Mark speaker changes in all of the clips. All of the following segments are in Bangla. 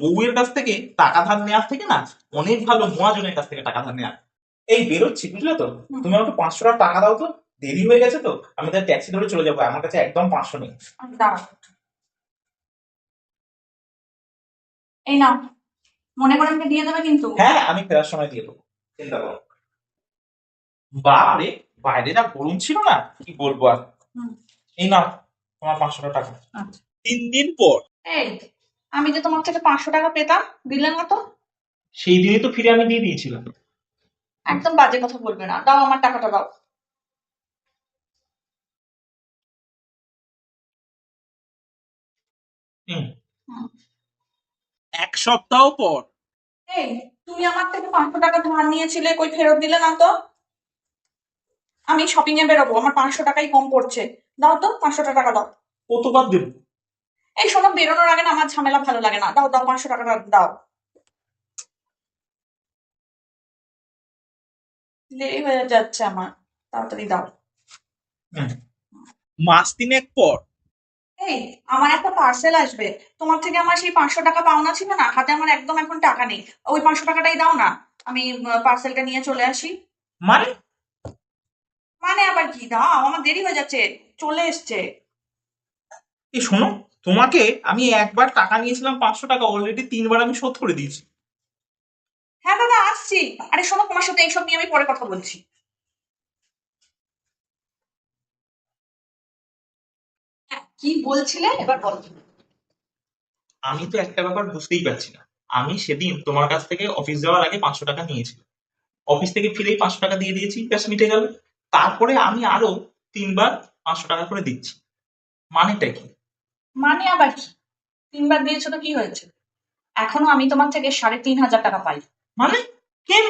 Speaker 1: বউয়ের কাছ থেকে টাকা ধার নেওয়ার থেকে না অনেক ভালো মহাজনের কাছ থেকে টাকা ধার নেওয়া। এই বেরোচ্ছি, বুঝলে তো? তুমি আমাকে 500 টাকা দাও তো, দেরি হয়ে গেছে তো। আমি তাহলে ট্যাক্সি ধরে চলে যাবো, আমার কাছে একদম 500 নেই।
Speaker 2: দাঁড়াও, এই নাও, মনে করে আমাকে দিয়ে দেবে কিন্তু।
Speaker 1: হ্যাঁ, আমি ফেরার সময় দিয়ে দেবো, চিন্তা করো। বাপরে, বাইরে যা গরম ছিল না, কি বলবো আর।
Speaker 2: হুম,
Speaker 1: এই নাও তোমার 500 টাকা।
Speaker 2: আচ্ছা।
Speaker 1: 3 দিন পর।
Speaker 2: এই, আমি যে তোমার থেকে 500 টাকা পেতাম, দিলে না তো?
Speaker 1: সেই দিনই তো ফিরে আমি দিয়ে দিয়েছিলাম।
Speaker 2: একদম বাজে কথা বলবে না, দাও আমার টাকাটা দাও।
Speaker 1: হুম।
Speaker 2: হুম।
Speaker 1: 1 সপ্তাহ পর।
Speaker 2: এই, তুমি আমার থেকে 500 টাকা ধার নিয়েছিলে, কই ফেরত দিলে না তো? আমি শপিং এ বেরোবো, আমার 500 টাকাই কম পড়ছে। দাও তো, 500 টাকা দাও।
Speaker 1: কতবার দেবো?
Speaker 2: এই শোনো, বেরোনোর আগে না আমার ঝামেলা ভালো লাগে না, দাও দাও, 500 টাকাটা দাও। দেরি হয়ে যাচ্ছে আমার, তাড়াতাড়ি দাও।
Speaker 1: হুম। মাস 3 পর।
Speaker 2: এই, আমার একটা পার্সেল আসবে, তোমার থেকে আমার সেই 500 টাকা পাওনা ছিল না, হাতে আমার একদম এখন টাকা নেই। ওই 500 টাকাটাই দাও না, আমি পার্সেলটা নিয়ে চলে আসি।
Speaker 1: মানে?
Speaker 2: মানে আবার কি, দাও, আমার দেরি হয়ে যাচ্ছে, চলে এসছে।
Speaker 1: এই শোনো, তোমাকে আমি একবার টাকা নিয়েছিলাম 500 টাকা, অলরেডি 3 বার আমি শোধ করে দিয়েছি।
Speaker 2: হ্যাঁ দাদা, আসছি। আরে শোনো, তোমার সাথে এইসব নিয়ে আমি পরে কথা বলছি। হ্যাঁ, কি বলছিলে এবার বলো।
Speaker 1: আমি তো একটা ব্যাপার বুঝতেই পারছি না। আমি সেদিন তোমার কাছ থেকে অফিস যাওয়ার আগে 500 টাকা নিয়েছি, অফিস থেকে ফিরেই 500 টাকা দিয়ে দিয়েছি, ব্যাস মিটে গেল। তারপরে আমি আরো 3 বার 500 টাকা করে দিচ্ছি, মানেটা কি?
Speaker 2: মানে আবার কি? 3 বার দিয়েছো তো কি হয়েছে? এখনো আমি তোমার থেকে 3,500 টাকা পাই,
Speaker 1: মানে কেন?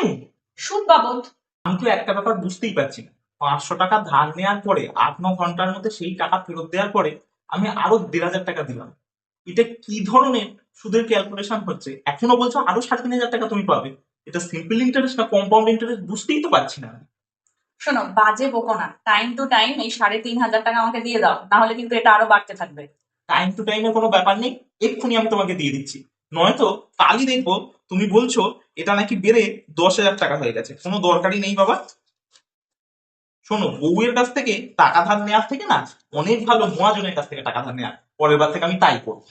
Speaker 2: সুদ বাবদ।
Speaker 1: আমি তো একটা ব্যাপার বুঝতেই পারছি না। 500 টাকা ধার নেওয়ার পরে 8-9 ঘন্টার মধ্যে সেই টাকা ফেরত দেওয়ার পরে আমি আরো 1,500 টাকা দিলাম। এটা কি ধরনের সুদের ক্যালকুলেশন হচ্ছে? এখনো বলছো আরো 3,500 টাকা তুমি পাবে। এটা সিম্পল ইন্টারেস্ট না কম্পাউন্ড ইন্টারেস্ট, বুঝতেই তো পারছি না আমি।
Speaker 2: শোনো, বাজে বকো না, টাইম টু টাইম এই 3,500 টাকা আমাকে দিয়ে দাও, না হলে কিন্তু এটা আরো বাড়তে থাকবে।
Speaker 1: টাইম টু টাইমের কোনো ব্যাপার নেই, এক্ষুনি আমি তোমাকে দিয়ে দিচ্ছি। নয়তো কালই দেখবো তুমি বলছো এটা নাকি বেড়ে 10,000 টাকা হয়ে গেছে। কোনো দরকারই নেই বাবা। শোনো, বউয়ের কাছ থেকে টাকা ধার নেওয়ার থেকে না অনেক ভালো মহাজনের কাছ থেকে টাকা ধার নেওয়া। পরের বার থেকে আমি তাই করবো।